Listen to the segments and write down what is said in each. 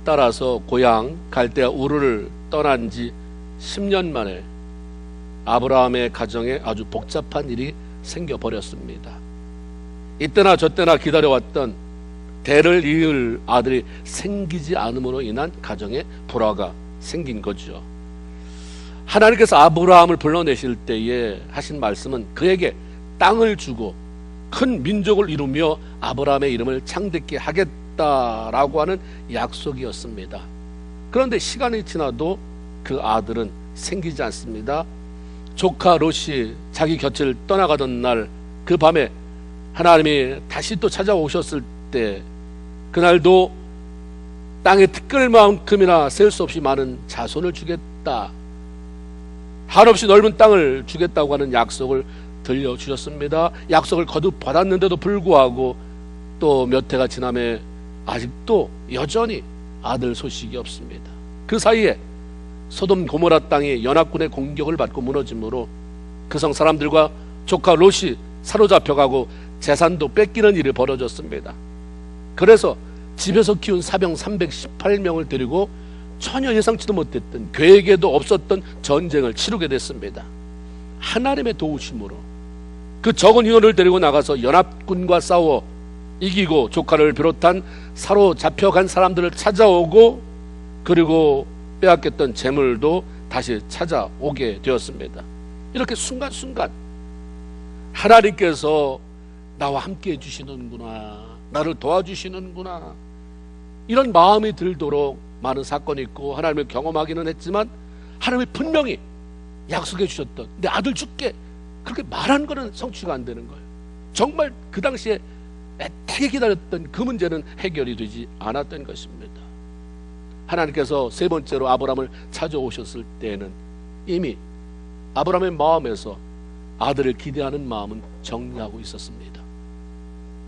따라서 고향 갈대아 우르를 떠난 지 10년 만에 아브라함의 가정에 아주 복잡한 일이 생겨버렸습니다. 이때나 저때나 기다려왔던 대를 이을 아들이 생기지 않음으로 인한 가정에 불화가 생긴 거죠. 하나님께서 아브라함을 불러내실 때에 하신 말씀은 그에게 땅을 주고 큰 민족을 이루며 아브라함의 이름을 창대케 하겠다라고 하는 약속이었습니다. 그런데 시간이 지나도 그 아들은 생기지 않습니다. 조카 롯이 자기 곁을 떠나가던 날 그 밤에 하나님이 다시 또 찾아오셨을 때 그날도 땅에 티끌만큼이나 셀 수 없이 많은 자손을 주겠다, 한없이 넓은 땅을 주겠다고 하는 약속을 들려주셨습니다. 약속을 거듭 받았는데도 불구하고 또 몇 해가 지남에 아직도 여전히 아들 소식이 없습니다. 그 사이에 소돔 고모라 땅이 연합군의 공격을 받고 무너짐으로 그 성 사람들과 조카 롯이 사로잡혀가고 재산도 뺏기는 일이 벌어졌습니다. 그래서 집에서 키운 사병 318명을 데리고 전혀 예상치도 못했던, 계획에도 없었던 전쟁을 치르게 됐습니다. 하나님의 도우심으로 그 적은 인원을 데리고 나가서 연합군과 싸워 이기고 조카를 비롯한 사로잡혀간 사람들을 찾아오고, 그리고 빼앗겼던 재물도 다시 찾아오게 되었습니다. 이렇게 순간순간 하나님께서 나와 함께 해주시는구나, 나를 도와주시는구나, 이런 마음이 들도록 많은 사건이 있고 하나님을 경험하기는 했지만, 하나님이 분명히 약속해 주셨던 내 아들 줄게 그렇게 말한 거는 성취가 안 되는 거예요. 정말 그 당시에 애타게 기다렸던 그 문제는 해결이 되지 않았던 것입니다. 하나님께서 세 번째로 아브라함을 찾아오셨을 때는 이미 아브라함의 마음에서 아들을 기대하는 마음은 정리하고 있었습니다.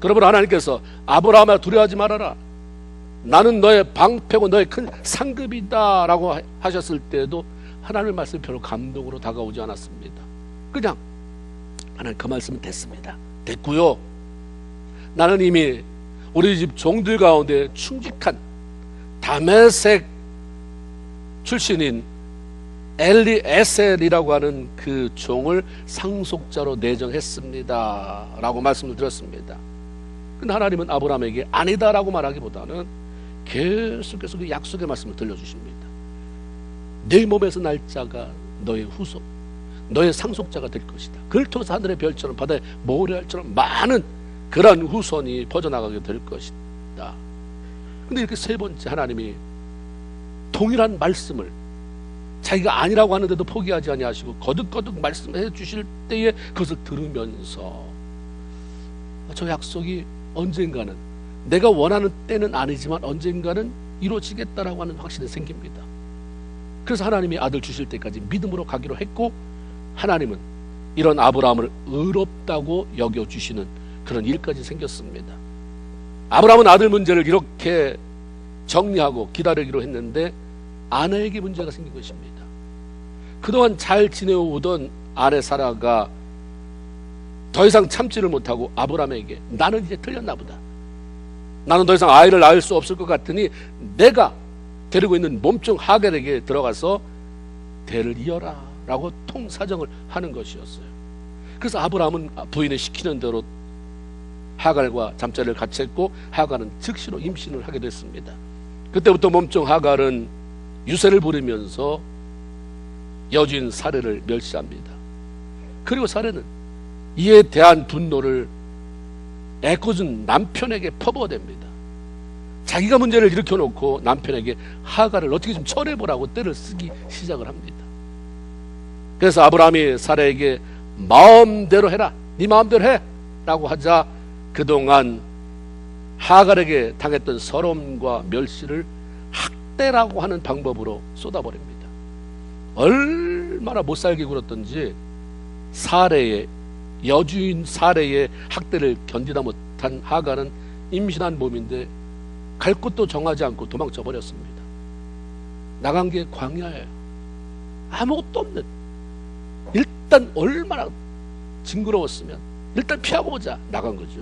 그러므로 하나님께서 아브라함아 두려워하지 말아라, 나는 너의 방패고 너의 큰 상급이다 라고 하셨을 때도 하나님의 말씀이 별로 감동으로 다가오지 않았습니다. 그냥 하나님 그 말씀은 됐습니다, 됐고요, 나는 이미 우리 집 종들 가운데 충직한 다메섹 출신인 엘리에셀이라고 하는 그 종을 상속자로 내정했습니다 라고 말씀을 드렸습니다. 근데 하나님은 아브라함에게 아니다 라고 말하기보다는 계속해서 그 약속의 말씀을 들려주십니다. 내 몸에서 날 자가 너의 후손, 너의 상속자가 될 것이다. 그를 통해서 하늘의 별처럼 바다의 모래알처럼 많은 그런 후손이 퍼져나가게 될 것이다. 근데 이렇게 세 번째 하나님이 동일한 말씀을 자기가 아니라고 하는데도 포기하지 아니하시고 거듭거듭 말씀해 주실 때에 그것을 들으면서 저 약속이 언젠가는, 내가 원하는 때는 아니지만 언젠가는 이루어지겠다라고 하는 확신이 생깁니다. 그래서 하나님이 아들 주실 때까지 믿음으로 가기로 했고, 하나님은 이런 아브라함을 의롭다고 여겨주시는 그런 일까지 생겼습니다. 아브라함은 아들 문제를 이렇게 정리하고 기다리기로 했는데 아내에게 문제가 생긴 것입니다. 그동안 잘 지내오던 아내 사라가 더 이상 참지를 못하고 아브라함에게 나는 이제 틀렸나 보다, 나는 더 이상 아이를 낳을 수 없을 것 같으니 내가 데리고 있는 몸종 하갈에게 들어가서 대를 이어라 라고 통사정을 하는 것이었어요. 그래서 아브라함은 부인의 시키는 대로 하갈과 잠자리를 같이 했고, 하갈은 즉시로 임신을 하게 됐습니다. 그때부터 몸종 하갈은 유세를 부리면서 여주인 사레를 멸시합니다. 그리고 사레는 이에 대한 분노를 애꿎은 남편에게 퍼부어댑니다. 자기가 문제를 일으켜놓고 남편에게 하갈을 어떻게 좀 처리해보라고 떼를 쓰기 시작을 합니다. 그래서 아브라함이 사레에게 마음대로 해라, 네 마음대로 해 라고 하자 그동안 하갈에게 당했던 서러움과 멸시를 학대라고 하는 방법으로 쏟아버립니다. 얼마나 못살게 굴었던지 사레의, 여주인 사레의 학대를 견디다 못한 하갈은 임신한 몸인데 갈 곳도 정하지 않고 도망쳐 버렸습니다. 나간 게 광야예요. 아무것도 없는, 일단 얼마나 징그러웠으면 일단 피하고 보자 나간 거죠.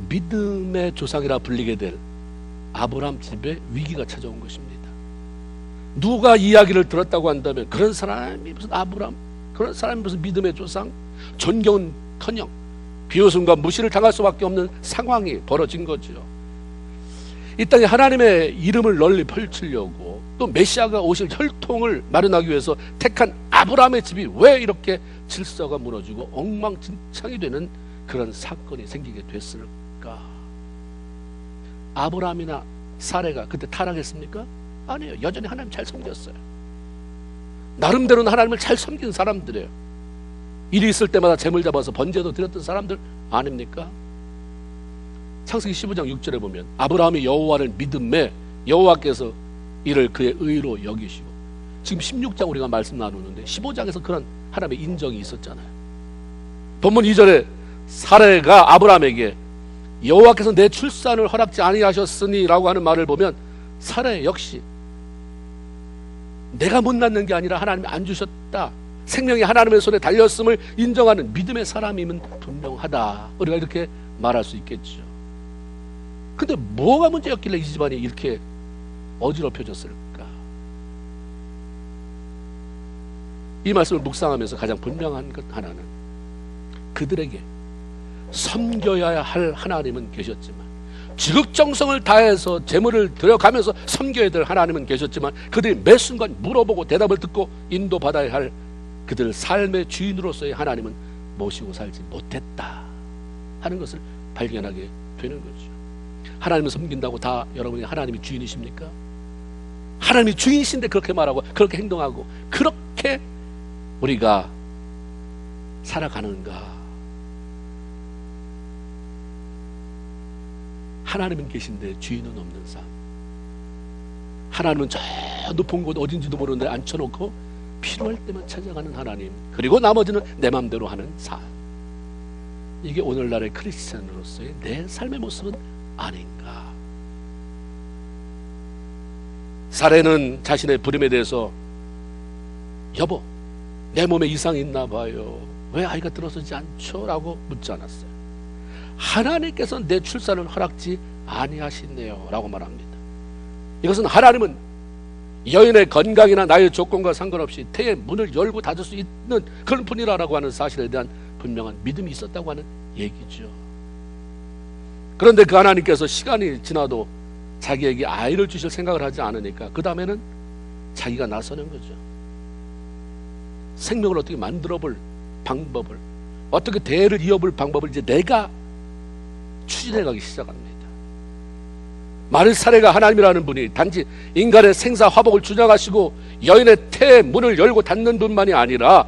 믿음의 조상이라 불리게 될 아브라함 집에 위기가 찾아온 것입니다. 누가 이야기를 들었다고 한다면 그런 사람이 무슨 아브라함, 그런 사람이 무슨 믿음의 조상, 존경은커녕 비웃음과 무시를 당할 수밖에 없는 상황이 벌어진 거죠. 이 땅에 하나님의 이름을 널리 펼치려고 또 메시아가 오실 혈통을 마련하기 위해서 택한 아브라함의 집이 왜 이렇게 질서가 무너지고 엉망진창이 되는 그런 사건이 생기게 됐을까? 아브라함이나 사레가 그때 타락했습니까? 아니에요. 여전히 하나님 잘 섬겼어요. 나름대로는 하나님을 잘 섬긴 사람들이에요. 일이 있을 때마다 재물 잡아서 번제도 드렸던 사람들 아닙니까? 창세기 15장 6절에 보면 아브라함이 여호와를 믿음에 여호와께서 이를 그의 의로 여기시고, 지금 16장 우리가 말씀 나누는데 15장에서 그런 하나님의 인정이 있었잖아요. 본문 2절에 사레가 아브라함에게 여호와께서 내 출산을 허락지 아니하셨으니 라고 하는 말을 보면 사레 역시 내가 못 낳는 게 아니라 하나님이 안 주셨다, 생명이 하나님의 손에 달렸음을 인정하는 믿음의 사람이면 분명하다, 우리가 이렇게 말할 수 있겠죠. 근데 뭐가 문제였길래 이 집안이 이렇게 어지럽혀졌을까? 이 말씀을 묵상하면서 가장 분명한 것 하나는, 그들에게 섬겨야 할 하나님은 계셨지만, 지극정성을 다해서 재물을 들여가면서 섬겨야 될 하나님은 계셨지만, 그들이 매 순간 물어보고 대답을 듣고 인도받아야 할 그들 삶의 주인으로서의 하나님은 모시고 살지 못했다 하는 것을 발견하게 되는 거죠. 하나님을 섬긴다고 다 여러분이 하나님이 주인이십니까? 하나님이 주인이신데 그렇게 말하고 그렇게 행동하고 그렇게 우리가 살아가는가? 하나님은 계신데 주인은 없는 삶. 하나님은 저 높은 곳 어딘지도 모르는데 앉혀놓고 필요할 때만 찾아가는 하나님, 그리고 나머지는 내 맘대로 하는 삶. 이게 오늘날의 크리스찬으로서의 내 삶의 모습은 아닌가? 사레는 자신의 부름에 대해서 여보, 내 몸에 이상이 있나 봐요, 왜 아이가 들어서지 않죠? 라고 묻지 않았어요. 하나님께서 내 출산을 허락지 아니하시네요 라고 말합니다. 이것은 하나님은 여인의 건강이나 나의 조건과 상관없이 태의 문을 열고 닫을 수 있는 그런 분이라고 하는 사실에 대한 분명한 믿음이 있었다고 하는 얘기죠. 그런데 그 하나님께서 시간이 지나도 자기에게 아이를 주실 생각을 하지 않으니까 그 다음에는 자기가 나서는 거죠. 생명을 어떻게 만들어 볼 방법을, 어떻게 대를 이어볼 방법을 이제 내가 추진해 가기 시작합니다. 만일 사례가 하나님이라는 분이 단지 인간의 생사 화복을 주장하시고 여인의 태의 문을 열고 닫는 분만이 아니라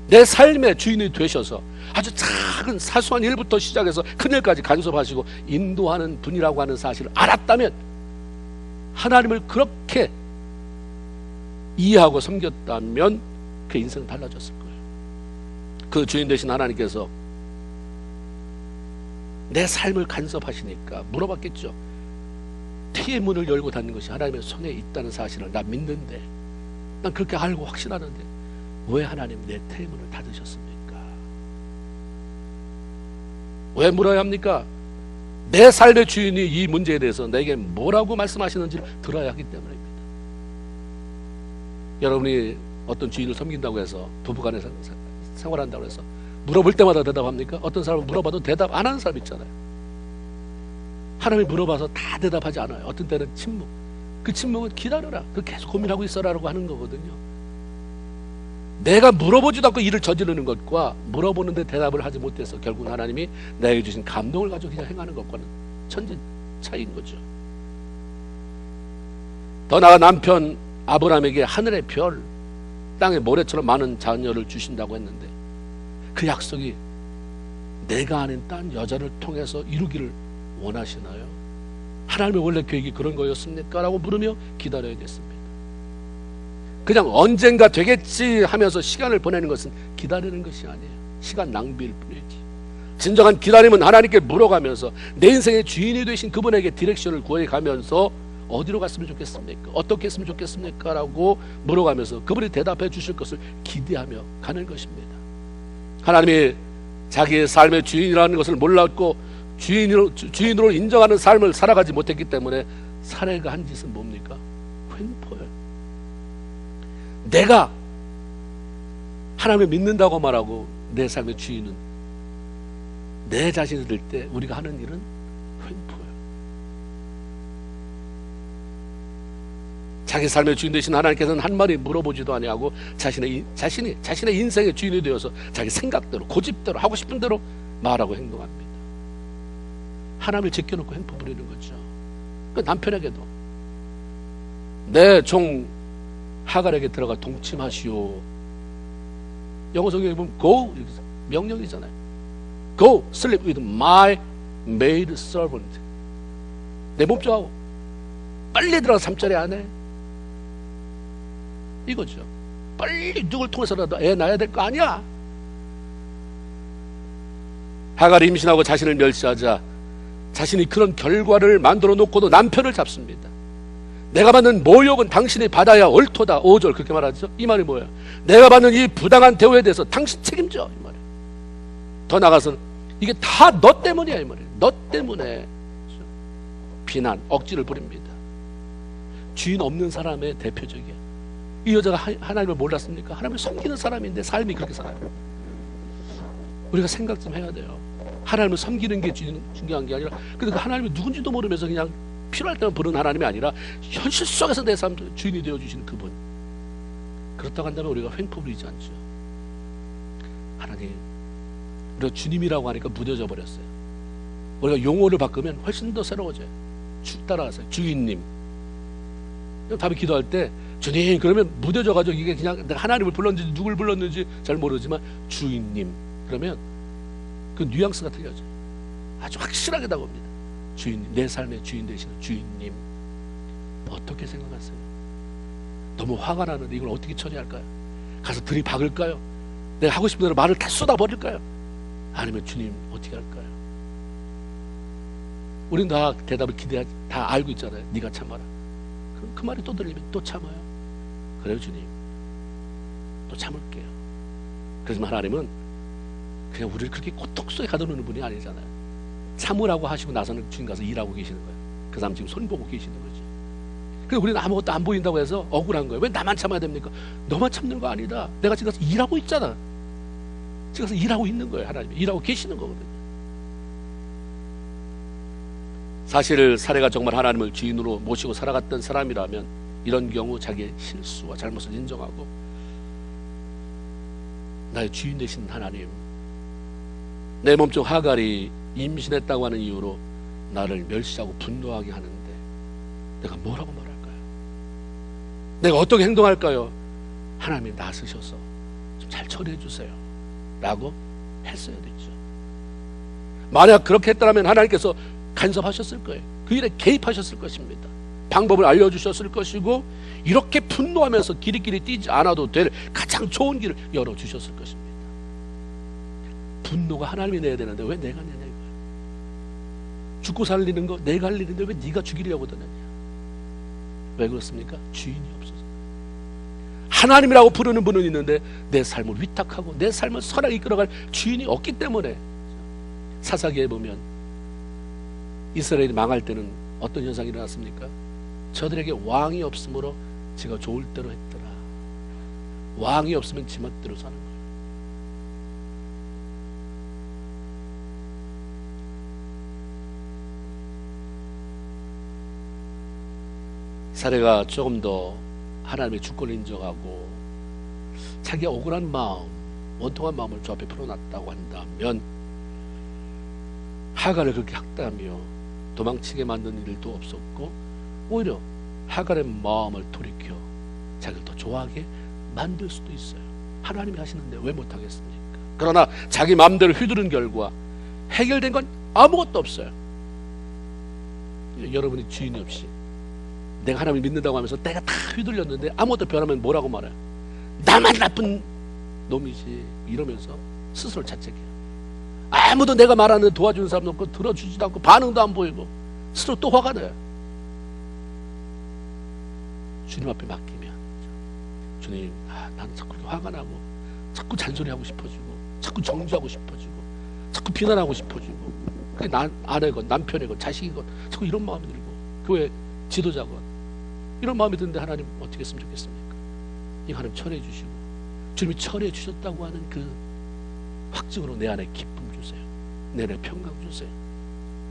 내 삶의 주인이 되셔서 아주 작은 사소한 일부터 시작해서 큰 일까지 간섭하시고 인도하는 분이라고 하는 사실을 알았다면, 하나님을 그렇게 이해하고 섬겼다면 그 인생은 달라졌을 거예요. 그 주인 되신 하나님께서 내 삶을 간섭하시니까 물어봤겠죠. 태의 문을 열고 닫는 것이 하나님의 손에 있다는 사실을 나 믿는데, 난 그렇게 알고 확신하는데 왜 하나님 내 태의 문을 닫으셨습니까? 왜 물어야 합니까? 내 삶의 주인이 이 문제에 대해서 내게 뭐라고 말씀하시는지를 들어야 하기 때문입니다. 여러분이 어떤 주인을 섬긴다고 해서 부부간에 생활한다고 해서 물어볼 때마다 대답합니까? 어떤 사람은 물어봐도 대답 안 하는 사람 있잖아요. 하나님이 물어봐서 다 대답하지 않아요. 어떤 때는 침묵. 그 침묵은 기다려라, 그 계속 고민하고 있어라라고 하는 거거든요. 내가 물어보지도 않고 일을 저지르는 것과 물어보는데 대답을 하지 못해서 결국 하나님이 나에게 주신 감동을 가지고 그냥 행하는 것과는 천지 차이인 거죠. 더 나아가 남편 아브라함에게 하늘의 별, 땅의 모래처럼 많은 자녀를 주신다고 했는데 그 약속이 내가 아닌 딴 여자를 통해서 이루기를 원하시나요? 하나님의 원래 계획이 그런 거였습니까? 라고 물으며 기다려야겠습니다. 그냥 언젠가 되겠지 하면서 시간을 보내는 것은 기다리는 것이 아니에요. 시간 낭비일 뿐이지. 진정한 기다림은 하나님께 물어가면서 내 인생의 주인이 되신 그분에게 디렉션을 구해가면서 어디로 갔으면 좋겠습니까? 어떻게 했으면 좋겠습니까? 라고 물어가면서 그분이 대답해 주실 것을 기대하며 가는 것입니다. 하나님이 자기의 삶의 주인이라는 것을 몰랐고 주인으로 인정하는 삶을 살아가지 못했기 때문에 사례가 한 짓은 뭡니까? 횡포예요. 내가 하나님을 믿는다고 말하고 내 삶의 주인은 내 자신이 될 때 우리가 하는 일은 횡포예요. 자기 삶의 주인 되신 하나님께서는 한 마디 물어보지도 아니하고 자신의 인생의 주인이 되어서 자기 생각대로 고집대로 하고 싶은 대로 말하고 행동합니다. 하나님을 제껴놓고 횡포 부리는 거죠. 그 남편에게도 내 종 하갈에게 들어가 동침하시오. 영어 성경에 보면 go 명령이잖아요. Go sleep with my maid servant. 내 몸종하고 빨리 들어가 잠자리 안에 이거죠. 빨리 누굴 통해서라도 애 낳아야 될 거 아니야. 하갈이 임신하고 자신을 멸시하자 자신이 그런 결과를 만들어 놓고도 남편을 잡습니다. 내가 받는 모욕은 당신이 받아야 옳도다. 5절 그렇게 말하죠. 이 말이 뭐예요? 내가 받는 이 부당한 대우에 대해서 당신 책임져, 이 말이에요. 더 나가서는 이게 다 너 때문이야, 이 말이에요. 너 때문에 비난, 억지를 부립니다. 주인 없는 사람의 대표적이야. 이 여자가 하나님을 몰랐습니까? 하나님을 섬기는 사람인데 삶이 그렇게 살아요. 우리가 생각 좀 해야 돼요. 하나님을 섬기는 게 중요한 게 아니라 근데 그 하나님이 누군지도 모르면서 그냥 필요할 때만 부르는 하나님이 아니라 현실 속에서 내 삶 주인이 되어주시는 그분. 그렇다고 한다면 우리가 횡포 부리지 않죠. 하나님, 우리가 주님이라고 하니까 무뎌져 버렸어요. 우리가 용어를 바꾸면 훨씬 더 새로워져요. 따라가세요. 주인님. 답이 기도할 때 주님 그러면 무뎌져가지고 이게 그냥 내가 하나님을 불렀는지 누굴 불렀는지 잘 모르지만 주인님 그러면 그 뉘앙스가 틀려져요. 아주 확실하게 다가옵니다. 주인님, 내 삶의 주인 되시는 주인님. 어떻게 생각하세요? 너무 화가 나는데 이걸 어떻게 처리할까요? 가서 들이박을까요? 내가 하고 싶은 대로 말을 다 쏟아버릴까요? 아니면 주님 어떻게 할까요? 우린 다 대답을 기대하지 다 알고 있잖아요. 네가 참아라. 그럼 그 말이 또 들리면 또 참아요. 그래요 주님, 또 참을게요. 그렇지만 하나님은 그냥 우리를 그렇게 고통 속에 가둬놓는 분이 아니잖아요. 참으라고 하시고 나서는 주님 가서 일하고 계시는 거예요. 그 사람 지금 손 보고 계시는 거죠. 그래서 우리는 아무것도 안 보인다고 해서 억울한 거예요. 왜 나만 참아야 됩니까? 너만 참는 거 아니다. 내가 지금 가서 일하고 있잖아. 지금 가서 일하고 있는 거예요. 하나님이 일하고 계시는 거거든요. 사실 사례가 정말 하나님을 주인으로 모시고 살아갔던 사람이라면 이런 경우 자기의 실수와 잘못을 인정하고 나의 주인 되신 하나님, 내 몸종 하갈이 임신했다고 하는 이유로 나를 멸시하고 분노하게 하는데 내가 뭐라고 말할까요? 내가 어떻게 행동할까요? 하나님이 나서셔서 좀 잘 처리해 주세요 라고 했어야 됐죠. 만약 그렇게 했다면 하나님께서 간섭하셨을 거예요. 그 일에 개입하셨을 것입니다. 방법을 알려주셨을 것이고 이렇게 분노하면서 길이길이 뛰지 않아도 될 가장 좋은 길을 열어주셨을 것입니다. 분노가 하나님이 내야 되는데 왜 내가 내냐 이거예요. 죽고 살리는 거 내가 할 일인데 왜 네가 죽이려고 드느냐. 왜 그렇습니까? 주인이 없어서. 하나님이라고 부르는 분은 있는데 내 삶을 위탁하고 내 삶을 선하게 이끌어갈 주인이 없기 때문에. 사사기에 보면 이스라엘이 망할 때는 어떤 현상이 일어났습니까? 저들에게 왕이 없으므로 지가 좋을 대로 했더라. 왕이 없으면 지 멋대로 사는 거예요. 사례가 조금 더 하나님의 주권을 인정하고 자기의 억울한 마음, 원통한 마음을 저 앞에 풀어놨다고 한다면 하갈을 그렇게 학대하며 도망치게 만든 일도 없었고 오히려 하갈의 마음을 돌이켜 자기를 더 좋아하게 만들 수도 있어요. 하나님이 하시는데 왜 못하겠습니까? 그러나 자기 마음대로 휘두른 결과 해결된 건 아무것도 없어요. 여러분이 주인이 없이 내가 하나님을 믿는다고 하면서 내가 다 휘둘렸는데 아무것도 변하면 뭐라고 말해요? 나만 나쁜 놈이지 이러면서 스스로 자책해요. 아무도 내가 말하는 도와주는 사람도 없고 들어주지도 않고 반응도 안 보이고 스스로 또 화가 나요. 주님 앞에 맡기면 주님, 나는 자꾸 화가 나고 자꾸 잔소리하고 싶어지고 자꾸 정죄하고 싶어지고 자꾸 비난하고 싶어지고 그게 아내건 남편이건 자식이건 자꾸 이런 마음이 들고 그 왜 지도자건 이런 마음이 드는데 하나님 어떻게 했으면 좋겠습니까? 이 하나님 철회해 주시고 주님이 철회해 주셨다고 하는 그 확증으로 내 안에 기쁨 주세요. 내 안에 평강 주세요.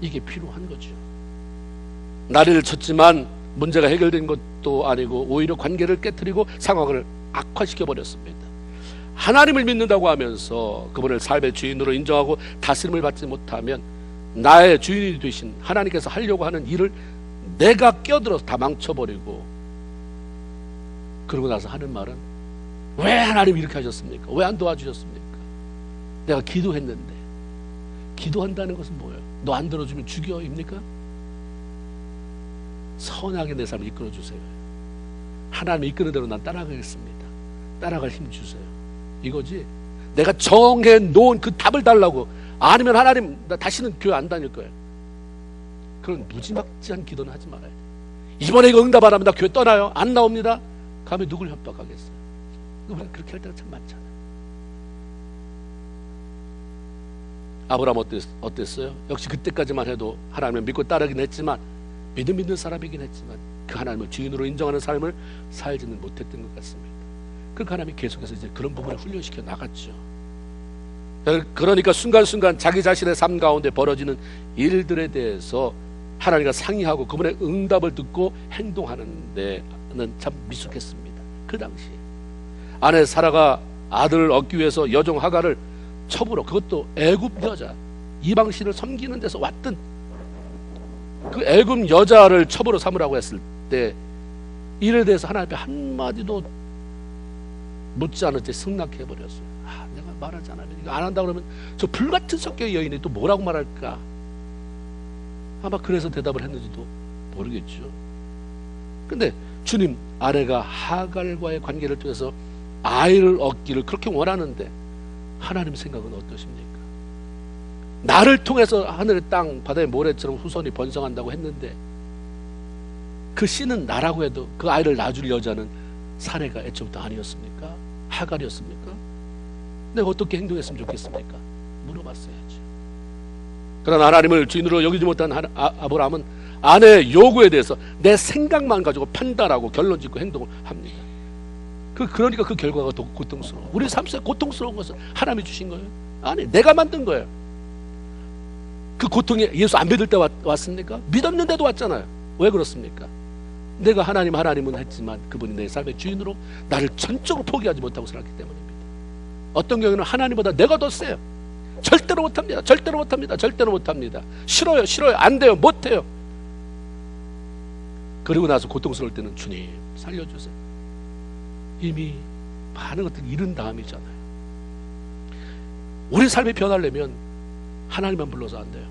이게 필요한 거죠. 난리를 쳤지만 문제가 해결된 것도 아니고 오히려 관계를 깨뜨리고 상황을 악화시켜버렸습니다. 하나님을 믿는다고 하면서 그분을 삶의 주인으로 인정하고 다스림을 받지 못하면 나의 주인이 되신 하나님께서 하려고 하는 일을 내가 끼어들어서 다 망쳐버리고, 그러고 나서 하는 말은 왜 하나님 이렇게 하셨습니까? 왜 안 도와주셨습니까? 내가 기도했는데. 기도한다는 것은 뭐예요? 너 안 들어주면 죽여입니까? 선하게 내 삶을 이끌어주세요. 하나님이 이끄는 대로 난 따라가겠습니다. 따라갈 힘 주세요. 이거지. 내가 정해 놓은 그 답을 달라고, 아니면 하나님 나 다시는 교회 안 다닐 거예요. 그런 무지막지한 기도는 하지 말아요. 이번에 이거 응답 안 하면 나 교회 떠나요. 안 나옵니다. 가면 누굴 협박하겠어요? 우리 그렇게 할 때가 참 많잖아요. 아브라함 어땠어요? 역시 그때까지만 해도 하나님을 믿고 따르긴 했지만, 믿는 사람이긴 했지만 그 하나님을 주인으로 인정하는 삶을 살지는 못했던 것 같습니다. 그러니까 하나님이 계속해서 이제 그런 부분을 훈련시켜 나갔죠. 그러니까 순간순간 자기 자신의 삶 가운데 벌어지는 일들에 대해서 하나님과 상의하고 그분의 응답을 듣고 행동하는 데는 참 미숙했습니다. 그 당시에 아내 사라가 아들을 얻기 위해서 여종 하갈을 첩으로, 그것도 애굽 여자, 이방신을 섬기는 데서 왔던 그 애굽 여자를 첩으로 삼으라고 했을 때 이에 대해서 하나님 앞에 한마디도 묻지 않은 채 승낙해버렸어요. 내가 말하지 않으면, 이거 안 한다 그러면 저 불같은 성격의 여인이 또 뭐라고 말할까? 아마 그래서 대답을 했는지도 모르겠죠. 근데 주님, 아내가 하갈과의 관계를 통해서 아이를 얻기를 그렇게 원하는데 하나님 생각은 어떠십니까? 나를 통해서 하늘의 땅 바다의 모래처럼 후손이 번성한다고 했는데 그 씨는 나라고 해도 그 아이를 낳아줄 여자는 사례가 애초부터 아니었습니까? 하갈이었습니까? 내가 어떻게 행동했으면 좋겠습니까? 물어봤어야지. 그러나 하나님을 주인으로 여기지 못한 아브라함은 아내의 요구에 대해서 내 생각만 가지고 판단하고 결론 짓고 행동을 합니다. 그러니까 그 결과가 더 고통스러워. 우리 삶 속에 고통스러운 것은 하나님이 주신 거예요? 아니, 내가 만든 거예요. 그 고통이 예수 안 믿을 때 왔습니까? 믿었는데도 왔잖아요. 왜 그렇습니까? 내가 하나님은 했지만 그분이 내 삶의 주인으로 나를 전적으로 포기하지 못하고 살았기 때문입니다. 어떤 경우에는 하나님보다 내가 더 세요. 절대로 못합니다. 절대로 못합니다. 절대로 못합니다. 싫어요. 안 돼요. 못해요. 그리고 나서 고통스러울 때는 주님 살려주세요. 이미 많은 것들을 잃은 다음이잖아요. 우리 삶이 변하려면 하나님만 불러서 안 돼요.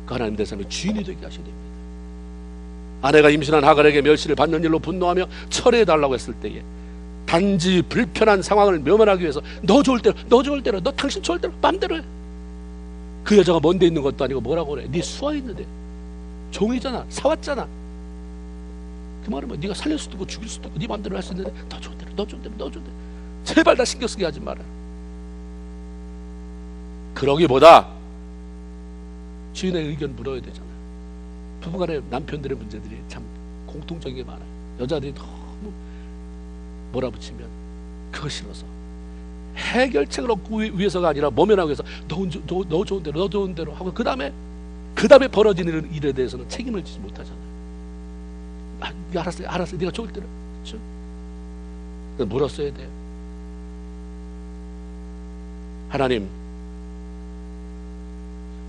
그 하나님 내 삶의 주인이 되게 하셔야 됩니다. 아내가 임신한 하갈에게 멸시를 받는 일로 분노하며 철회해달라고 했을 때에 단지 불편한 상황을 모면하기 위해서 너 좋을 대로, 너 당신 좋을 대로 맘대로 해. 그 여자가 먼데 있는 것도 아니고 뭐라고 그래? 네 수하 있는데 종이잖아. 사왔잖아. 그 말은 뭐 네가 살릴 수도 있고 죽일 수도 있고 네 맘대로 할 수 있는데 너 좋은 대로 제발 다 신경 쓰게 하지 마라. 그러기보다 주인의 의견 물어야 되잖아요. 부부간의 남편들의 문제들이 참 공통적인 게 많아요. 여자들이 너무 몰아붙이면 그거 싫어서 해결책을 얻고 위해서가 아니라 모면하기 위해서 너 좋은 대로 하고 그 다음에 벌어지는 일에 대해서는 책임을 지지 못하잖아요. 알았어요. 네가 좋을 대로. 그렇죠? 물었어야 돼요. 하나님,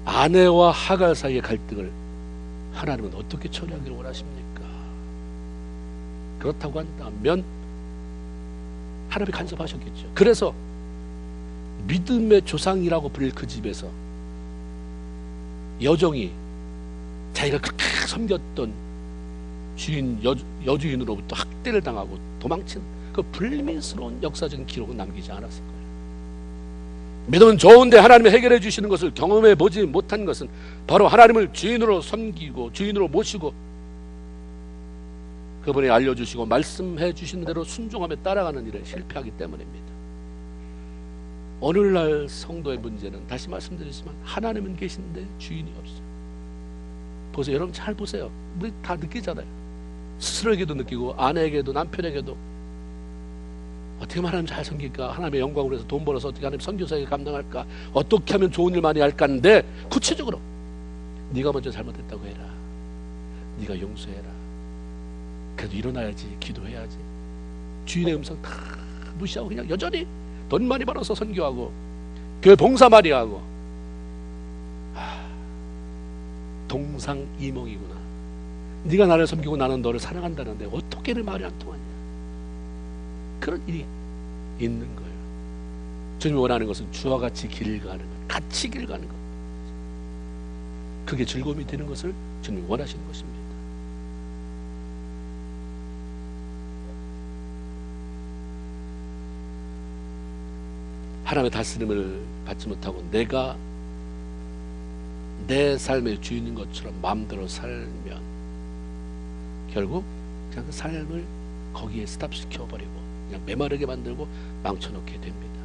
아내와 하갈 사이의 갈등을 하나님은 어떻게 처리하기를 원하십니까? 그렇다고 한다면 하나님이 간섭하셨겠죠. 그래서 믿음의 조상이라고 불릴 그 집에서 여종이 자기가 그렇게 섬겼던 주인 여주인으로부터 학대를 당하고 도망친 그 불미스러운 역사적인 기록은 남기지 않았을 거예요. 믿음은 좋은데 하나님이 해결해 주시는 것을 경험해 보지 못한 것은 바로 하나님을 주인으로 섬기고 주인으로 모시고 그분이 알려주시고 말씀해 주시는 대로 순종하며 따라가는 일에 실패하기 때문입니다. 오늘날 성도의 문제는 다시 말씀드리지만 하나님은 계신데 주인이 없어요. 보세요. 여러분 잘 보세요. 우리 다 느끼잖아요. 스스로에게도 느끼고 아내에게도 남편에게도 어떻게 하면 하나님 잘 섬길까? 하나님의 영광을 위해서 돈 벌어서 어떻게 하나님 선교사에게 감당할까? 어떻게 하면 좋은 일 많이 할까 하는데 구체적으로 네가 먼저 잘못했다고 해라. 네가 용서해라. 그래도 일어나야지. 기도해야지. 주인의 음성 다 무시하고 그냥 여전히 돈 많이 벌어서 선교하고 교회 봉사 많이 하고 동상이몽이구나. 네가 나를 섬기고 나는 너를 사랑한다는데 어떻게 내 말이 안 통하냐. 그런 일이 있는 거예요. 주님이 원하는 것은 주와 같이 길 가는 것, 같이 길 가는 것. 그게 즐거움이 되는 것을 주님이 원하시는 것입니다. 하나님의 다스림을 받지 못하고 내가 내 삶의 주인인 것처럼 마음대로 살면 결국 그냥 그 삶을 거기에 스탑시켜버리고 그냥 메마르게 만들고 망쳐놓게 됩니다.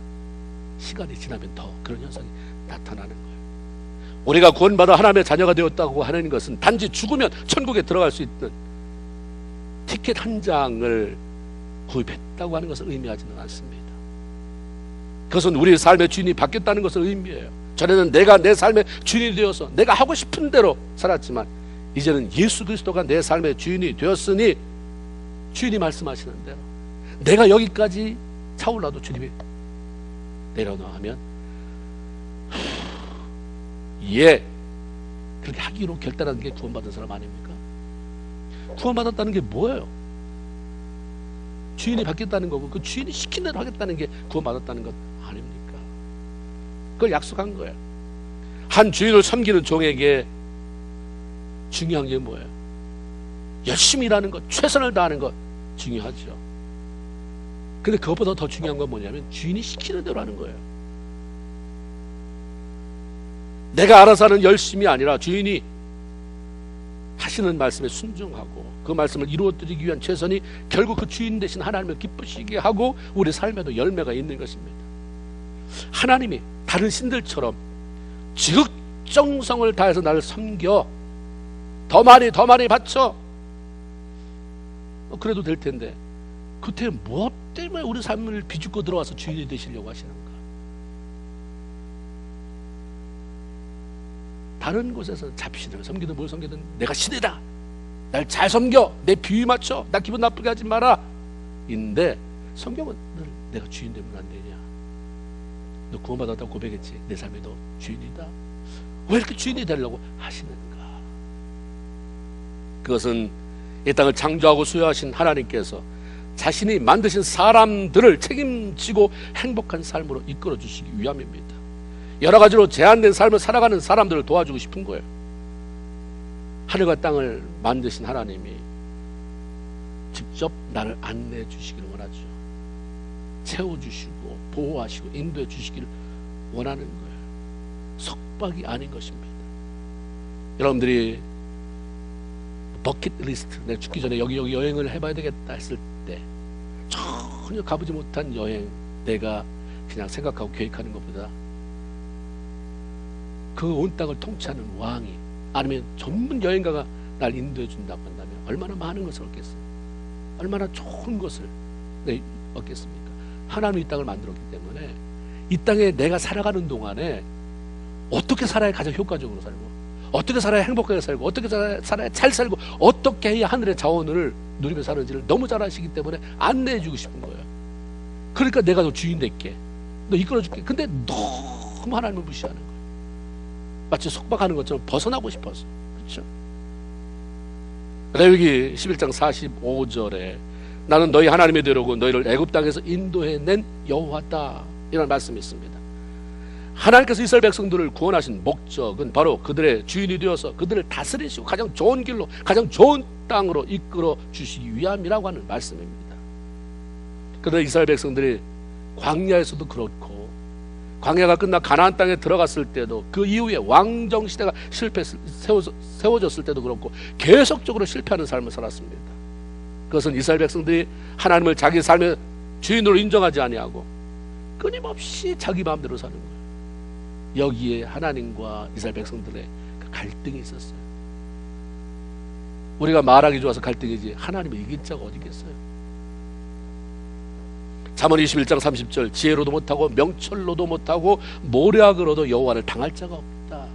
시간이 지나면 더 그런 현상이 나타나는 거예요. 우리가 구원받아 하나님의 자녀가 되었다고 하는 것은 단지 죽으면 천국에 들어갈 수 있는 티켓 한 장을 구입했다고 하는 것을 의미하지는 않습니다. 그것은 우리의 삶의 주인이 바뀌었다는 것을 의미해요. 전에는 내가 내 삶의 주인이 되어서 내가 하고 싶은 대로 살았지만 이제는 예수 그리스도가 내 삶의 주인이 되었으니 주인이 말씀하시는 대로 내가 여기까지 차올라도 주님이 내려놔 하면 예, 그렇게 하기로 결단한 게 구원받은 사람 아닙니까? 구원받았다는 게 뭐예요? 주인이 바뀌었다는 거고 그 주인이 시킨 대로 하겠다는 게 구원받았다는 것 아닙니까? 그걸 약속한 거예요. 한 주인을 섬기는 종에게 중요한 게 뭐예요? 열심히 일하는 것, 최선을 다하는 것 중요하죠. 근데 그것보다 더 중요한 건 뭐냐면 주인이 시키는 대로 하는 거예요. 내가 알아서 하는 열심이 아니라 주인이 하시는 말씀에 순종하고 그 말씀을 이루어드리기 위한 최선이 결국 그 주인 대신 하나님을 기쁘시게 하고 우리 삶에도 열매가 있는 것입니다. 하나님이 다른 신들처럼 지극정성을 다해서 나를 섬겨 더 많이 바쳐 그래도 될 텐데 그때 무엇 때문에 우리 삶을 비집고 들어와서 주인이 되시려고 하시는가? 다른 곳에서 잡신을 섬기든 뭘 섬기든 내가 신이다, 날 잘 섬겨, 내 비위 맞춰, 나 기분 나쁘게 하지 마라 인데 성경은 늘 내가 주인 되면 안 되냐? 너 구원받았다고 고백했지? 내 삶에 너 주인이다. 왜 이렇게 주인이 되려고 하시는가? 그것은 이 땅을 창조하고 수여하신 하나님께서 자신이 만드신 사람들을 책임지고 행복한 삶으로 이끌어 주시기 위함입니다. 여러 가지로 제한된 삶을 살아가는 사람들을 도와주고 싶은 거예요. 하늘과 땅을 만드신 하나님이 직접 나를 안내해 주시기를 원하죠. 채워주시고 보호하시고 인도해 주시기를 원하는 거예요. 속박이 아닌 것입니다. 여러분들이 버킷리스트, 내가 죽기 전에 여기 여행을 해봐야 되겠다 했을 때 전혀 가보지 못한 여행, 내가 그냥 생각하고 계획하는 것보다 그 온 땅을 통치하는 왕이 아니면 전문 여행가가 날 인도해 준다고 한다면 얼마나 많은 것을 얻겠어요? 얼마나 좋은 것을 얻겠습니까? 하나님이 이 땅을 만들었기 때문에 이 땅에 내가 살아가는 동안에 어떻게 살아야 가장 효과적으로 살고, 어떻게 살아야 행복하게 살고, 어떻게 살아야 잘 살고, 어떻게 해야 하늘의 자원을 누리며 사는지를 너무 잘 아시기 때문에 안내해 주고 싶은 거예요. 그러니까 내가 너 주인 될게, 너 이끌어 줄게. 근데 너무 하나님을 무시하는 거예요. 마치 속박하는 것처럼 벗어나고 싶어서. 그렇죠? 레위기 11장 45절에 나는 너희 하나님이 되려고 너희를 애굽 땅에서 인도해낸 여호와다 이라는 말씀이 있습니다. 하나님께서 이스라엘 백성들을 구원하신 목적은 바로 그들의 주인이 되어서 그들을 다스리시고 가장 좋은 길로, 가장 좋은 땅으로 이끌어 주시기 위함이라고 하는 말씀입니다. 그런데 이스라엘 백성들이 광야에서도 그렇고 광야가 끝나 가나안 땅에 들어갔을 때도 그 이후에 왕정 시대가 세워졌을 때도 그렇고 계속적으로 실패하는 삶을 살았습니다. 그것은 이스라엘 백성들이 하나님을 자기 삶의 주인으로 인정하지 아니하고 끊임없이 자기 마음대로 사는 거예요. 여기에 하나님과 이스라엘 백성들의 그 갈등이 있었어요. 우리가 말하기 좋아서 갈등이지 하나님의 이길 자가 어디 있겠어요? 잠언 21장 30절 지혜로도 못하고 명철로도 못하고 모략으로도 여호와를 당할 자가 없다.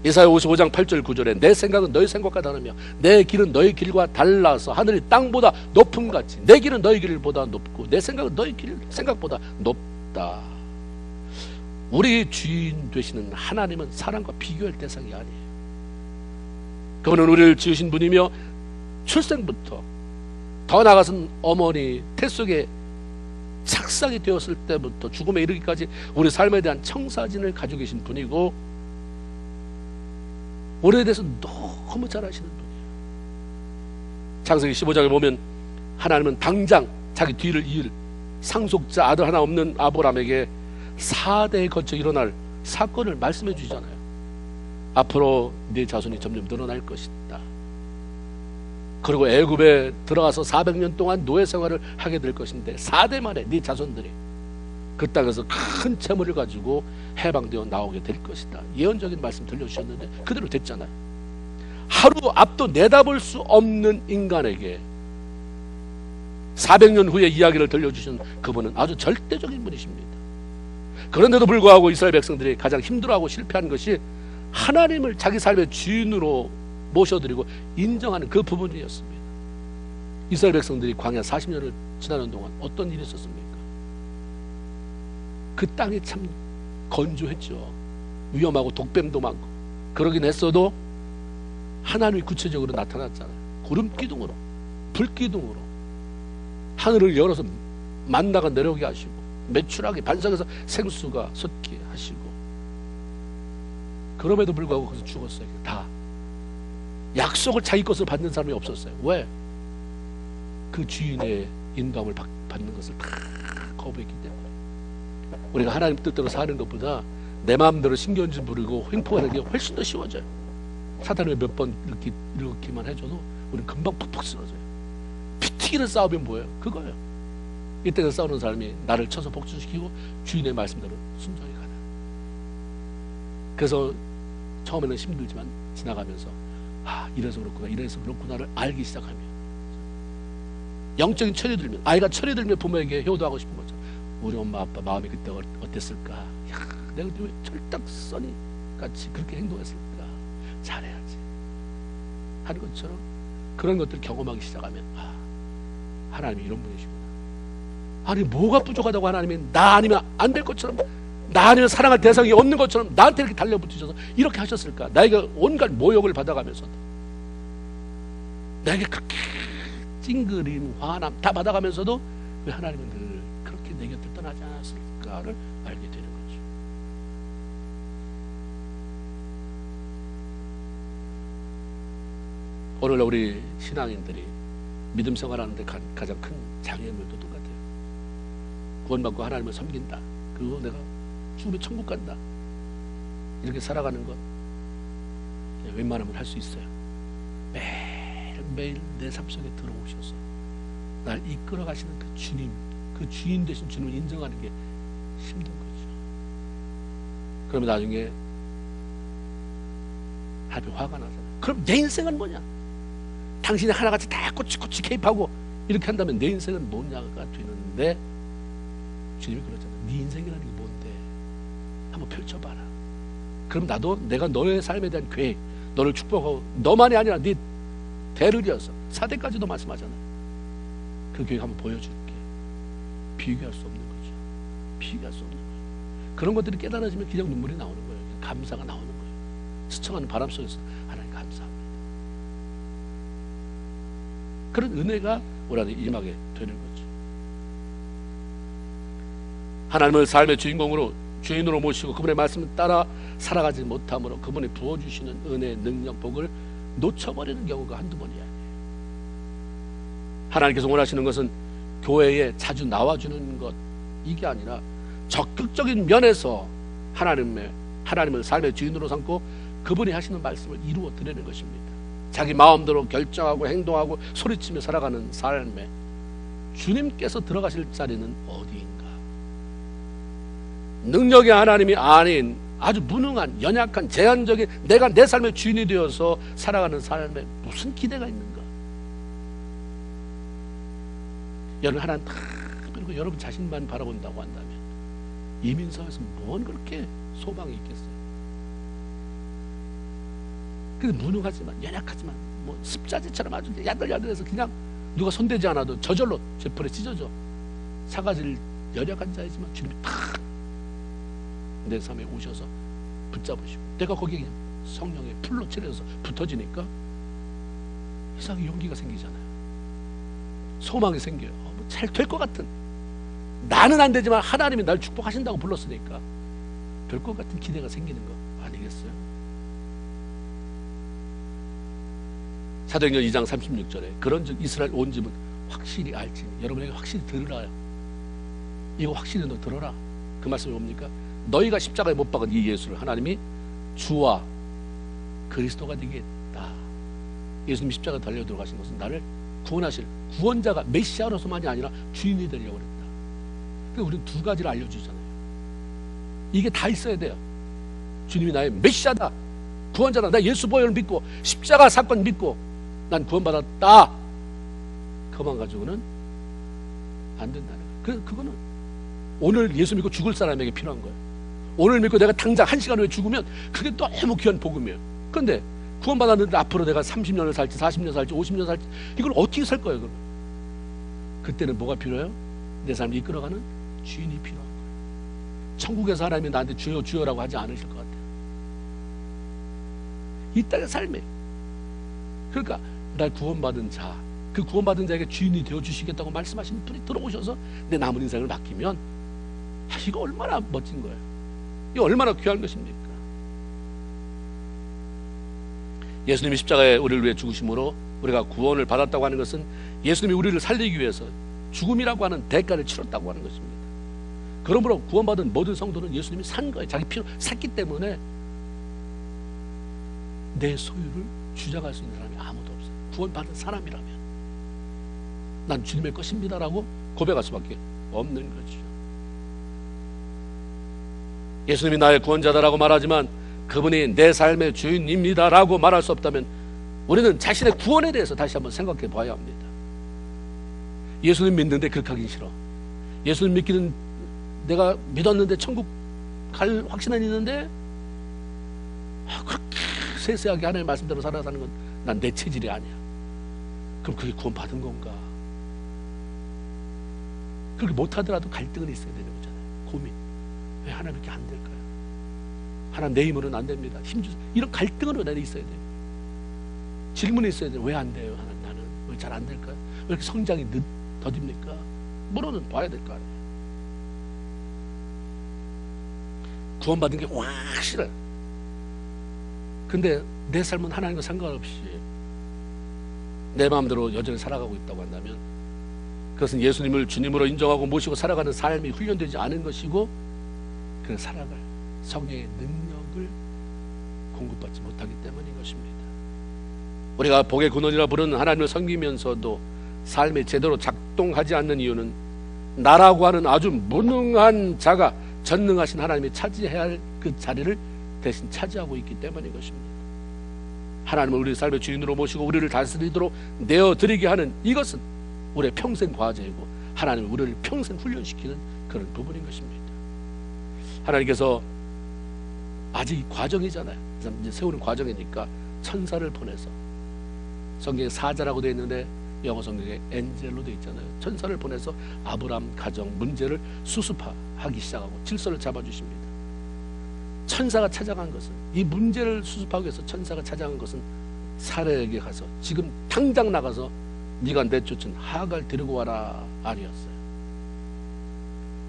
이사야 55장 8절 9절에 내 생각은 너희 생각과 다르며 내 길은 너희 길과 달라서 하늘이 땅보다 높음같이 내 길은 너희 길보다 높고 내 생각은 너희 길 생각보다 높다. 우리 주인 되시는 하나님은 사람과 비교할 대상이 아니에요. 그분은 우리를 지으신 분이며 출생부터 더 나아가서는 어머니 태 속에 착상이 되었을 때부터 죽음에 이르기까지 우리 삶에 대한 청사진을 가지고 계신 분이고 우리에 대해서 너무 잘 아시는 분이에요. 창세기 15장에 보면 하나님은 당장 자기 뒤를 이을 상속자 아들 하나 없는 아브라함에게 4대에 거쳐 일어날 사건을 말씀해 주잖아요. 앞으로 네 자손이 점점 늘어날 것이다. 그리고 애굽에 들어가서 400년 동안 노예 생활을 하게 될 것인데 4대 만에 네 자손들이 그 땅에서 큰 재물을 가지고 해방되어 나오게 될 것이다. 예언적인 말씀 들려주셨는데 그대로 됐잖아요. 하루 앞도 내다볼 수 없는 인간에게 400년 후에 이야기를 들려주신 그분은 아주 절대적인 분이십니다. 그런데도 불구하고 이스라엘 백성들이 가장 힘들어하고 실패한 것이 하나님을 자기 삶의 주인으로 모셔드리고 인정하는 그 부분이었습니다. 이스라엘 백성들이 광야 40년을 지나는 동안 어떤 일이 있었습니까? 그 땅이 참 건조했죠. 위험하고 독뱀도 많고. 그러긴 했어도 하나님이 구체적으로 나타났잖아요. 구름기둥으로, 불기둥으로 하늘을 열어서 만나가 내려오게 하시고 매출하게 반석에서 생수가 솟게 하시고 그럼에도 불구하고 거기서 죽었어요. 다 약속을 자기 것을 받는 사람이 없었어요. 왜? 그 주인의 인도함을 받는 것을 다 거부했기 때문에. 우리가 하나님 뜻대로 사는 것보다 내 마음대로 신경질 부리고 횡포하는 게 훨씬 더 쉬워져요. 사탄을 몇 번 이렇게만 해줘도 우리는 금방 푹푹 쓰러져요. 피 튀기는 싸움이 뭐예요? 그거예요. 이때는 싸우는 사람이 나를 쳐서 복수시키고 주인의 말씀대로 순종해 가는. 그래서 처음에는 힘들지만 지나가면서 이래서 그렇구나 이래서 그렇구나를 알기 시작하면 영적인 철이 들면 아이가 철이 들면 부모에게 효도하고 싶은 거죠. 우리 엄마 아빠 마음이 그때 어땠을까? 야, 내가 왜 철딱서니 같이 그렇게 행동했을까? 잘해야지 하는 것처럼 그런 것들을 경험하기 시작하면 하나님이 이런 분이시구나. 아니 뭐가 부족하다고 하나님이 나 아니면 안 될 것처럼 나 아니면 사랑할 대상이 없는 것처럼 나한테 이렇게 달려붙으셔서 이렇게 하셨을까? 나에게 온갖 모욕을 받아가면서도 나에게 그렇게 찡그린 화남 다 받아가면서도 왜 하나님은 늘 그렇게 내 곁을 떠나지 않았을까를 알게 되는 거죠. 오늘날 우리 신앙인들이 믿음 생활하는데 가장 큰 장애물도 똑같아요. 구원받고 하나님을 섬긴다. 그거 내가 죽으면 천국 간다. 이렇게 살아가는 것 웬만하면 할 수 있어요. 매일매일 내 삶 속에 들어오셔서 날 이끌어 가시는 그 주님, 그 주인 되신 주님을 인정하는 게 힘든 거죠. 그러면 나중에 하필 화가 나잖아요. 그럼 내 인생은 뭐냐? 당신이 하나같이 다 꼬치꼬치 개입하고 이렇게 한다면 내 인생은 뭐냐가 되는데 주님이 그러잖아요. 네 인생이라는 게 뭔데? 한번 펼쳐봐라. 그럼 나도 내가 너의 삶에 대한 계획, 너를 축복하고 너만이 아니라 네 대를 이어서 4대까지도 말씀하잖아요. 그 계획 한번 보여줄게. 비교할 수 없는 거죠. 비교할 수 없는 거죠. 그런 것들이 깨달아지면 그냥 눈물이 나오는 거예요. 그냥 감사가 나오는 거예요. 스쳐가는 바람 속에서 하나님 감사합니다. 그런 은혜가 우리한테 임하게 되는 거죠. 하나님을 삶의 주인공으로 주인으로 모시고 그분의 말씀을 따라 살아가지 못함으로 그분이 부어주시는 은혜, 능력, 복을 놓쳐버리는 경우가 한두 번이 아니에요. 하나님께서 원하시는 것은 교회에 자주 나와주는 것 이게 아니라 적극적인 면에서 하나님을 삶의 주인으로 삼고 그분이 하시는 말씀을 이루어 드리는 것입니다. 자기 마음대로 결정하고 행동하고 소리치며 살아가는 삶에 주님께서 들어가실 자리는 어디인가? 능력의 하나님이 아닌 아주 무능한, 연약한, 제한적인 내가 내 삶의 주인이 되어서 살아가는 삶에 무슨 기대가 있는가? 여러분 하나님 다 그리고 여러분 자신만 바라본다고 한다면 이민사회에서 뭔 그렇게 소망이 있겠어요? 근데 무능하지만, 연약하지만, 뭐 습자지처럼 아주 야들야들해서 그냥 누가 손대지 않아도 저절로 제풀에 찢어져. 사가지를 연약한 자이지만 주님이 탁 내 삶에 오셔서 붙잡으시고, 내가 거기에 그냥 성령의 풀로 칠해서 붙어지니까 이상하게 용기가 생기잖아요. 소망이 생겨요. 잘 될 것 같은, 나는 안 되지만 하나님이 날 축복하신다고 불렀으니까 될 것 같은 기대가 생기는 거 아니겠어요? 사도행전 2장 36절에 그런즉 이스라엘 온 집은 확실히 알지니, 여러분에게 확실히 들으라요. 이거 확실히 너 들어라. 그 말씀이 뭡니까? 너희가 십자가에 못 박은 이 예수를 하나님이 주와 그리스도가 되게 했다. 예수님 십자가에 달려 들어가신 것은 나를 구원하실 구원자가, 메시아로서만이 아니라 주인이 되려고 그랬다. 그러니까 우리는 두 가지를 알려주잖아요. 이게 다 있어야 돼요. 주님이 나의 메시아다, 구원자다, 나 예수 보혈을 믿고 십자가 사건 믿고 난 구원받았다. 그만 가지고는 안 된다는 거예요. 그거는 오늘 예수 믿고 죽을 사람에게 필요한 거예요. 오늘 믿고 내가 당장 1시간 후에 죽으면 그게 너무 귀한 복음이에요. 그런데 구원받았는데 앞으로 내가 30년을 살지 40년 살지 50년 살지 이걸 어떻게 살 거예요? 그러면 그때는 뭐가 필요해요? 내 삶을 이끌어가는 주인이 필요한 거예요. 천국에서 하나님이 나한테 주여 주여라고 하지 않으실 것 같아요. 이 땅의 삶에, 그러니까 날 구원받은 자, 그 구원받은 자에게 주인이 되어주시겠다고 말씀하신 분이 들어오셔서 내 남은 인생을 맡기면, 이거 얼마나 멋진 거예요. 이거 얼마나 귀한 것입니까? 예수님이 십자가에 우리를 위해 죽으심으로 우리가 구원을 받았다고 하는 것은 예수님이 우리를 살리기 위해서 죽음이라고 하는 대가를 치렀다고 하는 것입니다. 그러므로 구원받은 모든 성도는 예수님이 산 거예요. 자기 피로 샀기 때문에 내 소유를 주장할 수 있는 사람이 아무도 없어요. 구원받은 사람이라면 난 주님의 것입니다라고 고백할 수밖에 없는 거죠. 예수님이 나의 구원자다라고 말하지만 그분이 내 삶의 주인입니다라고 말할 수 없다면 우리는 자신의 구원에 대해서 다시 한번 생각해 봐야 합니다. 예수님 믿는데 그렇게 싫어. 예수님 믿기는, 내가 믿었는데 천국 갈 확신은 있는데 그렇게 세세하게 하나님의 말씀대로 살아가는 건 난 내 체질이 아니야. 그럼 그게 구원받은 건가? 그렇게 못하더라도 갈등은 있어야 되는 거잖아요. 고민. 왜 하나님 이렇게 안 될까요? 하나님 내 힘으로는 안 됩니다. 힘주세요. 이런 갈등은 내 안에 있어야 돼요. 질문이 있어야 돼요. 왜 안 돼요? 하나님, 나는 왜 잘 안 될까요? 왜 이렇게 성장이 더딥니까? 물어는 봐야 될 거 아니에요. 구원받은 게 확실해요. 근데 내 삶은 하나님과 상관없이 내 마음대로 여전히 살아가고 있다고 한다면 그것은 예수님을 주님으로 인정하고 모시고 살아가는 삶이 훈련되지 않은 것이고, 그 살아갈 성령의 능력을 공급받지 못하기 때문인 것입니다. 우리가 복의 근원이라 부르는 하나님을 섬기면서도 삶이 제대로 작동하지 않는 이유는 나라고 하는 아주 무능한 자가 전능하신 하나님이 차지해야 할 그 자리를 대신 차지하고 있기 때문인 것입니다. 하나님을 우리 삶의 주인으로 모시고 우리를 다스리도록 내어드리게 하는 이것은 우리의 평생 과제이고 하나님은 우리를 평생 훈련시키는 그런 부분인 것입니다. 하나님께서 아직 과정이잖아요. 이제 세우는 과정이니까 천사를 보내서, 성경에 사자라고 되어 있는데 영어 성경에 엔젤로 되어 있잖아요. 천사를 보내서 아브라함 가정 문제를 수습하기 시작하고 질서를 잡아주십니다. 천사가 찾아간 것은, 이 문제를 수습하기 위해서 천사가 찾아간 것은 사라에게 가서 지금 당장 나가서 네가 내쫓은 하갈 데리고 와라 아니었어요.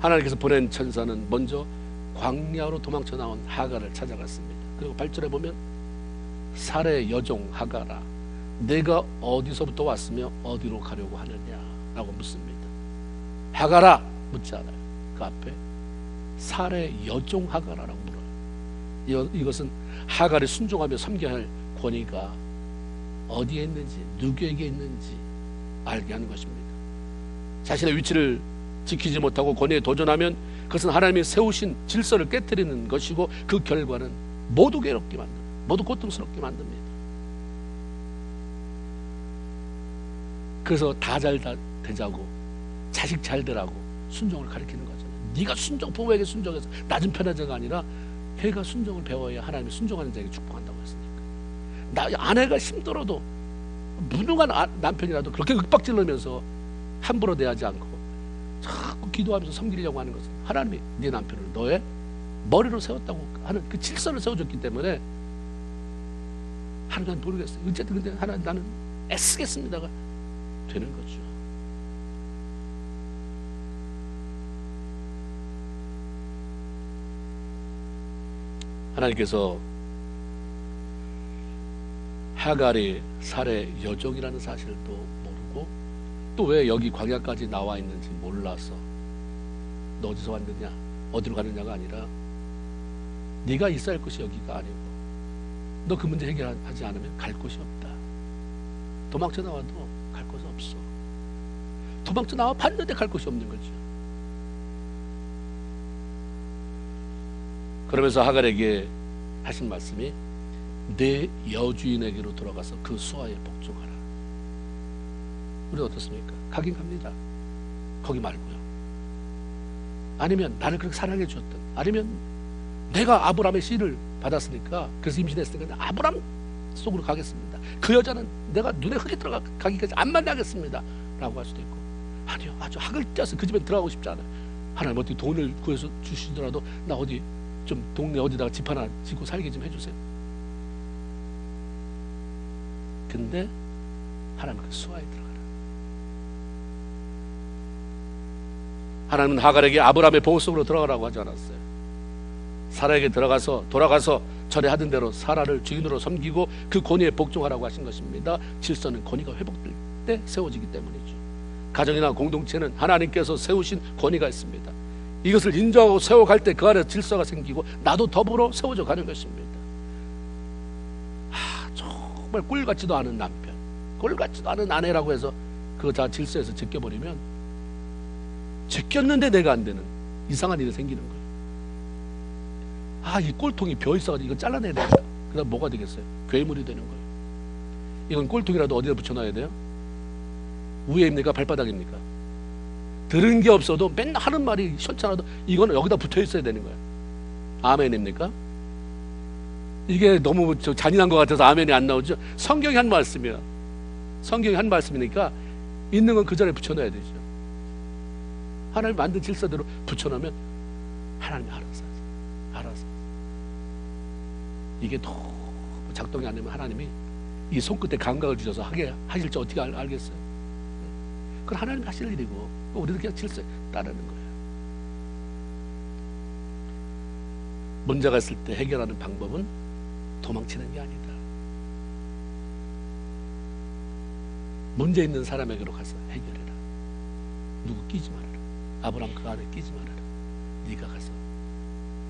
하나님께서 보낸 천사는 먼저 광야로 도망쳐 나온 하갈을 찾아갔습니다. 그리고 8절에 보면 사라의 여종 하갈아, 내가 어디서부터 왔으며 어디로 가려고 하느냐라고 묻습니다. 하갈아 묻지 않아요. 그 앞에 사라의 여종 하갈아라고 물어요. 이것은 하갈이 순종하며 섬겨야 할 권위가 어디에 있는지, 누구에게 있는지 알게 하는 것입니다. 자신의 위치를 지키지 못하고 권위에 도전하면 그것은 하나님이 세우신 질서를 깨뜨리는 것이고 그 결과는 모두 괴롭게 만듭니다. 모두 고통스럽게 만듭니다. 그래서 다 잘 되자고 자식 잘 되라고 순종을 가르치는 거잖아요. 네가 부모에게 순종해서 낮은 편하자가 아니라 걔가 순종을 배워야 하나님이 순종하는 자에게 축복한다고 했으니까. 아내가 힘들어도 무능한 남편이라도 그렇게 윽박질르면서 함부로 대하지 않고 자꾸 기도하면서 섬기려고 하는 것은 하나님이 네 남편을 너의 머리로 세웠다고 하는 그 질서를 세워줬기 때문에 하나님 모르겠어요. 어쨌든 근데 하나님 나는 애쓰겠습니다가 되는 거죠. 하나님께서 하갈이 살의 여종이라는 사실도 모르고 또 왜 여기 광야까지 나와 있는지 몰라서 너 어디서 왔느냐 어디로 가느냐가 아니라 네가 있어야 할 곳이 여기가 아니고 너 그 문제 해결하지 않으면 갈 곳이 없다. 도망쳐 나와도 갈 곳이 없어. 도망쳐 나와 봤는데 갈 곳이 없는 거죠. 그러면서 하갈에게 하신 말씀이 내 여주인에게로 돌아가서 그 수하에 복종하라. 우리 어떻습니까? 가긴 갑니다. 거기 말고요. 아니면 나를 그렇게 사랑해 주었던, 아니면 내가 아브라함의 씨를 받았으니까 그래서 임신했으니까 아브라함 속으로 가겠습니다. 그 여자는 내가 눈에 흙이 들어가기까지 안 만나겠습니다 라고 할 수도 있고, 아니요 아주 학을 떼어서 그 집에 들어가고 싶지 않아요. 하나님 어떻게 돈을 구해서 주시더라도 나 어디 좀 동네 어디다가 집 하나 짓고 살게 좀 해주세요. 근데 하나님 그 수하에 들어가라. 하나님은 하갈에게 아브라함의 보호 속으로 들어가라고 하지 않았어요. 사라에게 돌아가서 전에 하던 대로 사라를 주인으로 섬기고 그 권위에 복종하라고 하신 것입니다. 질서는 권위가 회복될 때 세워지기 때문이죠. 가정이나 공동체는 하나님께서 세우신 권위가 있습니다. 이것을 인정하고 세워갈 때 그 안에 질서가 생기고 나도 더불어 세워져 가는 것입니다. 정말 꿀 같지도 않은 남편, 꿀 같지도 않은 아내라고 해서 그거 다 질서에서 제껴버리면 제꼈는데 내가 안 되는 이상한 일이 생기는 거예요. 이 꼴통이 벼 있어가지고 이거 잘라내야 된다. 그 다음 뭐가 되겠어요? 괴물이 되는 거예요. 이건 꼴통이라도 어디다 붙여놔야 돼요? 위에입니까? 발바닥입니까? 들은 게 없어도 맨날 하는 말이 시원찮아도 이거는 여기다 붙어 있어야 되는 거예요. 아멘입니까? 이게 너무 잔인한 것 같아서 아멘이 안 나오죠. 성경이 한 말씀이에요. 성경이 한 말씀이니까 있는 건 그 자리에 붙여놔야 되죠. 하나님 만든 질서대로 붙여놓으면 하나님이 알아서 이게 너무 작동이 안 되면 하나님이 이 손끝에 감각을 주셔서 하게 하실 줄 어떻게 알겠어요? 그건 하나님이 하실 일이고 우리도 그냥 질서에 따르는 거예요. 문제가 있을 때 해결하는 방법은 도망치는 게 아니다. 문제 있는 사람에게로 가서 해결해라. 누구 끼지 말아라. 아브라함 그 안에 끼지 말아라. 네가 가서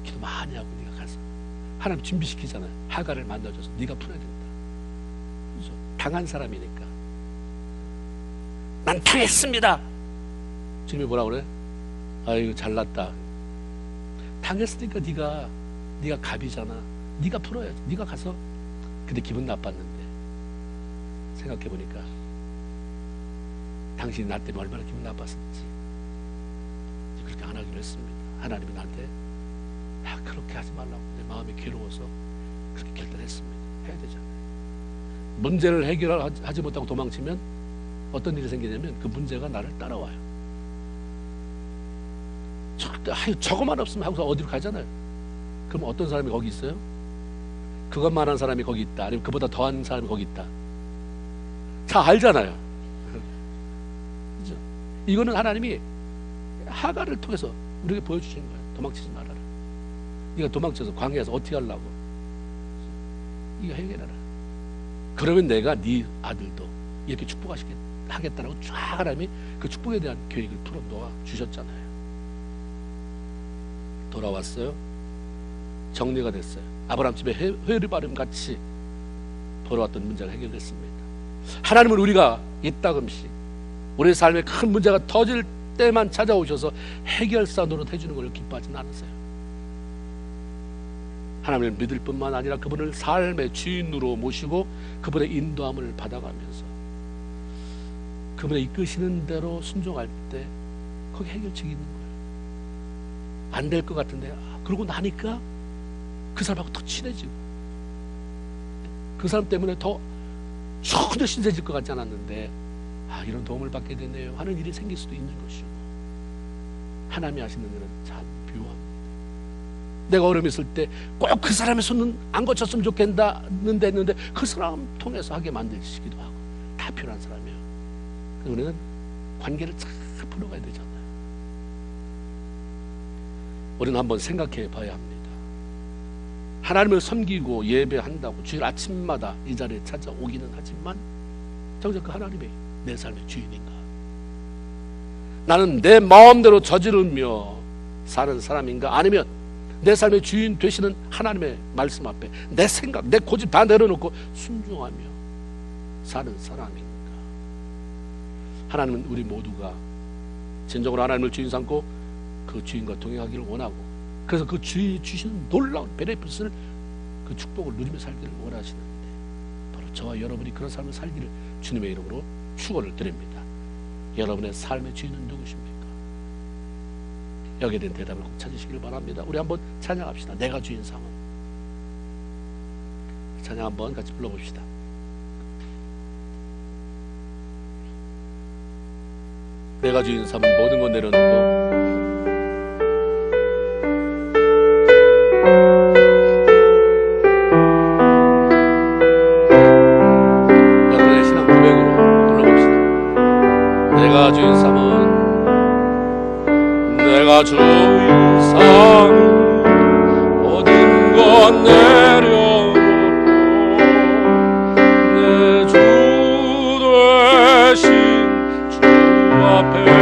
기도 많이 하고 네가 가서 하나님 준비시키잖아요. 하갈을 만나줘서 네가 풀어야 된다. 그렇죠? 당한 사람이니까. 난 당했습니다. 주님이 뭐라 그래? 아이고 잘났다. 당했으니까 네가 갑이잖아. 네가 풀어야지. 네가 가서. 근데 기분 나빴는데 생각해보니까 당신이 나 때문에 얼마나 기분 나빴었지. 그렇게 안 하기로 했습니다. 하나님이 나한테 그렇게 하지 말라고 내 마음이 괴로워서 그렇게 결단했습니다. 해야 되잖아요. 문제를 해결하지 못하고 도망치면 어떤 일이 생기냐면 그 문제가 나를 따라와요. 저것만 없으면 하고서 어디로 가잖아요. 그럼 어떤 사람이 거기 있어요? 그것만 한 사람이 거기 있다. 아니면 그보다 더한 사람이 거기 있다. 다 알잖아요. 그렇죠? 이거는 하나님이 하갈을 통해서 우리에게 보여주시는 거예요. 도망치지 말아라. 네가 도망쳐서 광야에서 어떻게 하려고? 이거 해결해라. 그러면 내가 네 아들도 이렇게 축복하겠다라고 쫙 하나님이 그 축복에 대한 계획을 풀어 놓아 주셨잖아요. 돌아왔어요. 정리가 됐어요. 아브라함 집에 회류바름 같이 벌어왔던 문제가 해결됐습니다. 하나님은 우리가 이따금씩 우리의 삶에 큰 문제가 터질 때만 찾아오셔서 해결사 노릇 해주는 걸 기뻐하지는 않으세요. 하나님을 믿을 뿐만 아니라 그분을 삶의 주인으로 모시고 그분의 인도함을 받아가면서 그분의 이끄시는 대로 순종할 때 거기 해결책이 있는 거예요. 안 될 것 같은데 그러고 나니까 그 사람하고 더 친해지고 그 사람 때문에 더 전혀 신세질 것 같지 않았는데 이런 도움을 받게 되네요 하는 일이 생길 수도 있는 것이고, 하나님이 하시는 일은 참 묘합니다. 내가 어려움이 있을 때 꼭 그 사람의 손은 안 거쳤으면 좋겠는데 했는데 그 사람 통해서 하게 만드시기도 하고, 다 필요한 사람이에요. 우리는 관계를 잘 풀어가야 되잖아요. 우리는 한번 생각해 봐야 합니다. 하나님을 섬기고 예배한다고 주일 아침마다 이 자리에 찾아오기는 하지만 정작 그 하나님이 내 삶의 주인인가? 나는 내 마음대로 저지르며 사는 사람인가? 아니면 내 삶의 주인 되시는 하나님의 말씀 앞에 내 생각, 내 고집 다 내려놓고 순종하며 사는 사람인가? 하나님은 우리 모두가 진정으로 하나님을 주인 삼고 그 주인과 동행하기를 원하고, 그래서 그 주인이 주시는 놀라운 베네핏을, 그 축복을 누리며 살기를 원하시는데, 바로 저와 여러분이 그런 삶을 살기를 주님의 이름으로 축원을 드립니다. 여러분의 삶의 주인은 누구십니까? 여기에 대한 대답을 꼭 찾으시길 바랍니다. 우리 한번 찬양합시다. 내가 주인 삼은. 찬양 한번 같이 불러봅시다. 내가 주인 삼은 모든 건 내려놓고 여러분의 신앙 고백으로 불러봅시다. 내가 주인 삼은, 내가 주인 삼은 모든 건 내려놓고 내 주 되신 주 앞에